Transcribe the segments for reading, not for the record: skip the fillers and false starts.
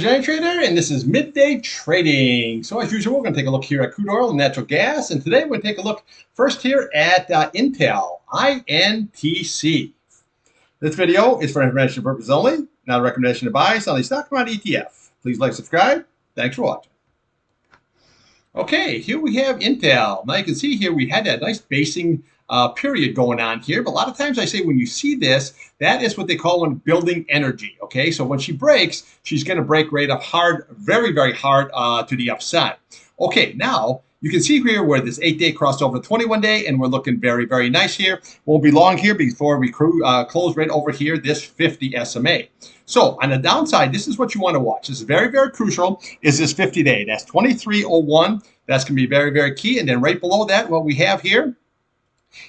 This is Irontrader, and this is Midday Trading. So as usual, we're going to take a look here at crude oil and natural gas. And today we're going to take a look first here at Intel, INTC. This video is for information purposes only, not a recommendation to buy, sell any stock from ETF. Please like, subscribe. Thanks for watching. Okay, here we have Intel. Now you can see here we had that nice basing period going on here, but a lot of times I say when you see this, that is what they call when building energy. Okay, so when she breaks, she's going to break right up hard, very, very hard to the upside. Okay, now you can see here where this 8-day crossed over the 21-day, and we're looking very, very nice here. Won't be long here before we close right over here, this 50 SMA. So on the downside, this is what you want to watch. This is very, very crucial, is this 50-day. That's 2301. That's going to be very, very key. And then right below that, what we have here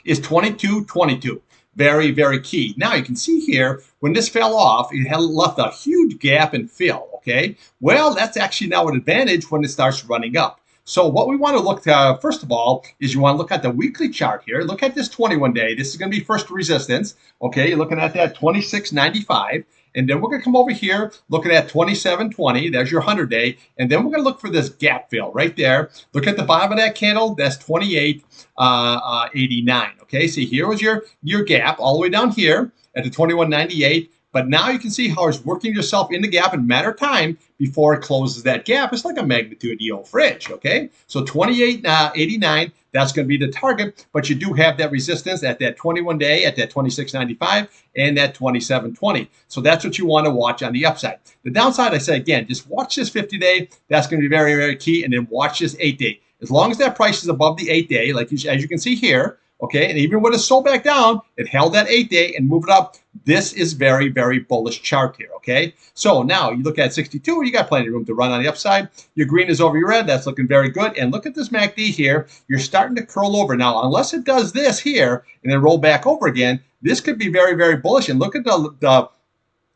is 2222. Very, very key. Now you can see here, when this fell off, it had left a huge gap and fill, okay? Well, that's actually now an advantage when it starts running up. So what we want to look at, first of all, is you want to look at the weekly chart here. Look at this 21-day. This is going to be first resistance, okay? You're looking at that 2695. And then we're going to come over here, looking at 2720. There's your 100-day. And then we're going to look for this gap fill right there. Look at the bottom of that candle. That's 2889. Okay, see, here was your gap all the way down here at the 2198. But now you can see how it's working yourself in the gap in a matter of time before it closes that gap. It's like a magnitude of the old fridge, okay? So 2889, that's going to be the target, but you do have that resistance at that 21-day, at that 2695, and that 2720. So that's what you want to watch on the upside. The downside, I say again, just watch this 50-day. That's going to be very, very key, and then watch this 8-day. As long as that price is above the 8-day, like as you can see here, okay, and even when it sold back down, it held that 8-day and moved it up. This is very, very bullish chart here, okay? So now you look at 62, you got plenty of room to run on the upside. Your green is over your red. That's looking very good. And look at this MACD here. You're starting to curl over. Now, unless it does this here and then roll back over again, this could be very, very bullish. And look at the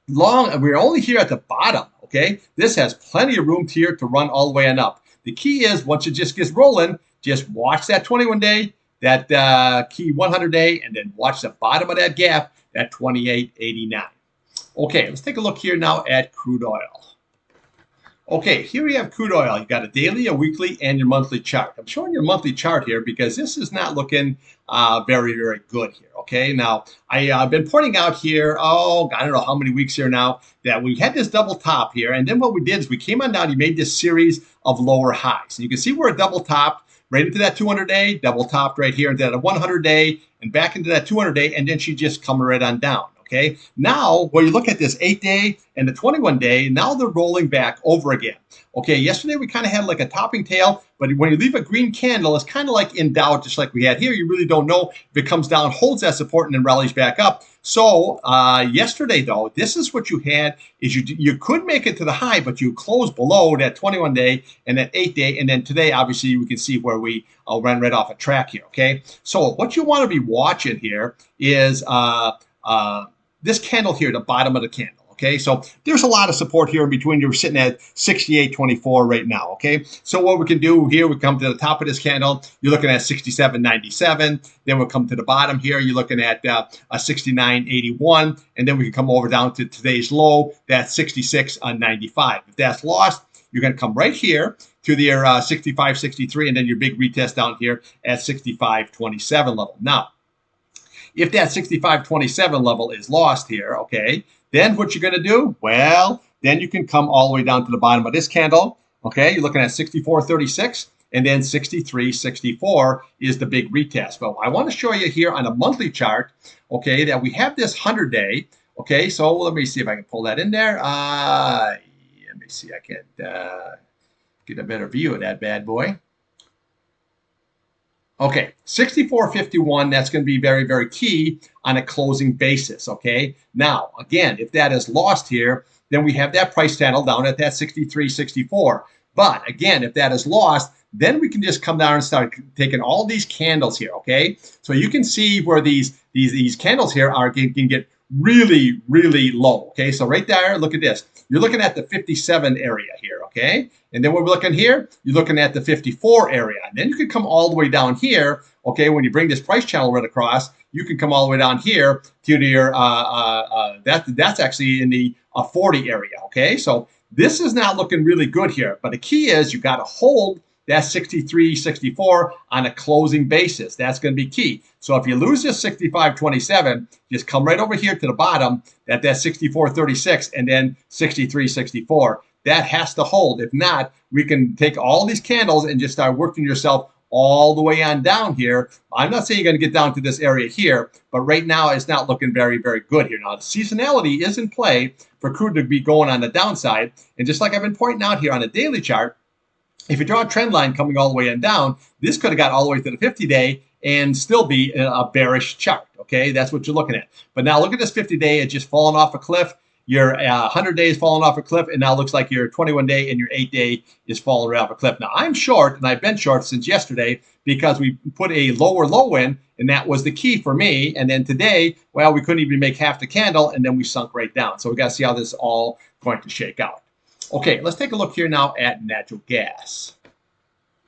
long, we're only here at the bottom, okay? This has plenty of room here to run all the way on up. The key is once it just gets rolling, just watch that 21-day, that key 100-day, and then watch the bottom of that gap at 2889. Okay, let's take a look here now at crude oil. Okay, here we have crude oil. You got a daily, a weekly, and your monthly chart. I'm showing your monthly chart here because this is not looking very, very good here. Okay, now I've been pointing out here, I don't know how many weeks here now, that we had this double top here, and then what we did is we came on down, you made this series of lower highs. And you can see where it double topped right into that 200-day, double topped right here into that 100-day, and back into that 200-day, and then she just come right on down, okay? Now, when you look at this 8-day and the 21-day, now they're rolling back over again. Okay, yesterday we kind of had like a topping tail, but when you leave a green candle, it's kind of like in doubt, just like we had here. You really don't know if it comes down, holds that support, and then rallies back up. So yesterday, though, this is what you had, is you could make it to the high, but you closed below that 21-day and that 8-day. And then today, obviously, we can see where we ran right off a track here, okay? So what you want to be watching here is this candle here, the bottom of the candle. Okay, so there's a lot of support here in between. You're sitting at 68.24 right now. Okay, so what we can do here, we come to the top of this candle. You're looking at 67.97. Then we'll come to the bottom here. You're looking at a 69.81, and then we can come over down to today's low. That's 66.95. If that's lost, you're going to come right here to the 65.63, and then your big retest down here at 65.27 level. Now, if that 65.27 level is lost here, okay, then what you're going to do? Well, then you can come all the way down to the bottom of this candle. Okay, you're looking at 64.36, and then 63.64 is the big retest. But I want to show you here on a monthly chart, okay, that we have this 100-day. Okay, so let me see if I can pull that in there. Let me see, I can get a better view of that bad boy. Okay, 64.51, that's going to be very, very key on a closing basis, okay? Now, again, if that is lost here, then we have that price channel down at that 63.64. But again, if that is lost, then we can just come down and start taking all these candles here, okay? So you can see where these candles here can get really, really low, okay? So right there, look at this. You're looking at the 57 area here, okay? And then we're looking here, you're looking at the 54 area. And then you can come all the way down here, okay? When you bring this price channel right across, you can come all the way down here to your, that's actually in the 40 area, okay? So this is not looking really good here. But the key is you got to hold that 63.64 on a closing basis. That's going to be key. So if you lose this 65.27, just come right over here to the bottom at that 64.36 and then 63.64. That has to hold. If not, we can take all these candles and just start working yourself all the way on down here. I'm not saying you're going to get down to this area here, but right now it's not looking very, very good here. Now, the seasonality is in play for crude to be going on the downside. And just like I've been pointing out here on the daily chart, if you draw a trend line coming all the way and down, this could have got all the way to the 50-day and still be a bearish chart. Okay, that's what you're looking at. But now look at this 50-day. It's just falling off a cliff. Your 100 days falling off a cliff, and now it looks like your 21-day and your 8-day is falling right off a cliff. Now, I'm short, and I've been short since yesterday because we put a lower low in, and that was the key for me. And then today, well, we couldn't even make half the candle, and then we sunk right down. So we got to see how this is all going to shake out. Okay, let's take a look here now at natural gas.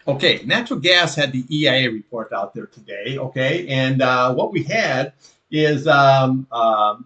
Okay, natural gas had the EIA report out there today, okay, and what we had is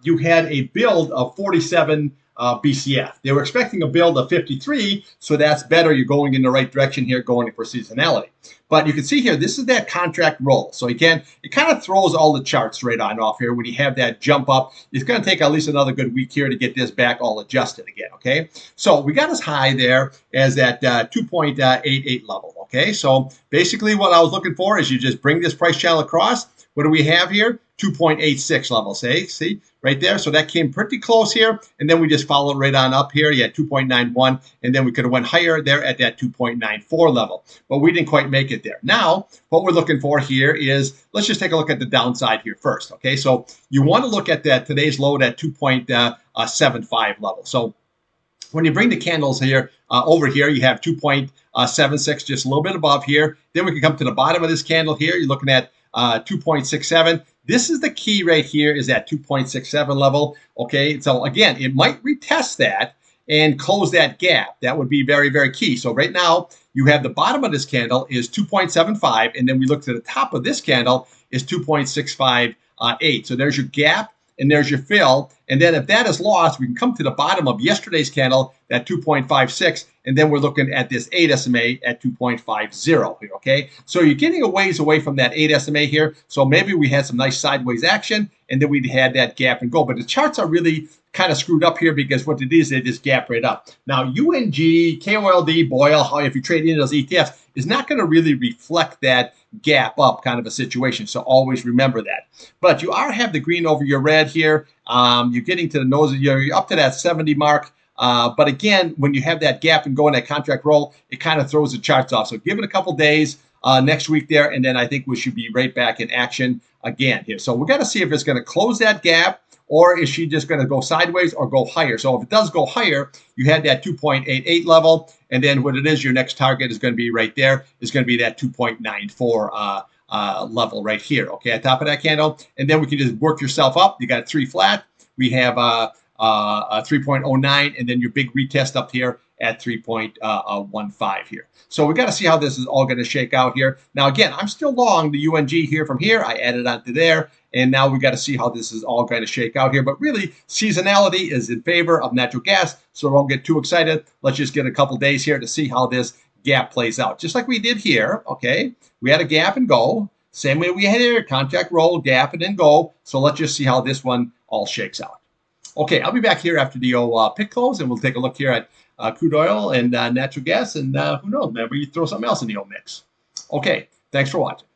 you had a build of 47 BCF. They were expecting a build of 53, so that's better. You're going in the right direction here, going for seasonality. But you can see here, this is that contract roll. So again, it kind of throws all the charts right on off here when you have that jump up. It's going to take at least another good week here to get this back all adjusted again, okay? So we got as high there as that 2.88 level, okay? So basically what I was looking for is you just bring this price channel across. What do we have here? 2.86 level, see right there. So that came pretty close here, and then we just followed right on up here. You had 2.91, and then we could have went higher there at that 2.94 level, but we didn't quite make it there. Now, what we're looking for here is, let's just take a look at the downside here first, okay? So you want to look at that today's low at 2.75 level. So when you bring the candles here over here, you have 2.76, just a little bit above here. Then we can come to the bottom of this candle here. You're looking at 2.67. This is the key right here, is that 2.67 level. Okay, so again, it might retest that and close that gap. That would be very, very key. So right now, you have the bottom of this candle is 2.75, and then we look to the top of this candle is 2.658. So there's your gap, and there's your fill. And then if that is lost, we can come to the bottom of yesterday's candle, that 2.56, and then we're looking at this 8 SMA at 2.50 here, okay? So you're getting a ways away from that 8 SMA here. So maybe we had some nice sideways action, and then we had that gap and go. But the charts are really kind of screwed up here because what it is, they just gap right up. Now, UNG, KOLD, BOIL, if you trade into those ETFs, is not going to really reflect that gap up kind of a situation. So always remember that. But you have the green over your red here. You're getting to the nose, you're up to that 70 mark. But again, when you have that gap and go in that contract roll, it kind of throws the charts off. So give it a couple days next week there, and then I think we should be right back in action again here. So we're going to see if it's going to close that gap, or is she just going to go sideways or go higher? So if it does go higher, you had that 2.88 level, and then what it is, your next target is going to be right there. It's going to be that 2.94 level right here, okay, at top of that candle. And then we can just work yourself up. You got 3 flat. We have 3.09, and then your big retest up here at 3.15 here. So we got to see how this is all going to shake out here. Now, again, I'm still long the UNG here from here. I added onto there, and now we got to see how this is all going to shake out here. But really, seasonality is in favor of natural gas, so don't get too excited. Let's just get a couple days here to see how this gap plays out. Just like we did here, okay? We had a gap and go. Same way we had here, contract roll, gap, and then go. So let's just see how this one all shakes out. Okay, I'll be back here after the pick close, and we'll take a look here at crude oil and natural gas, and who knows, maybe you throw something else in the old mix. Okay, thanks for watching.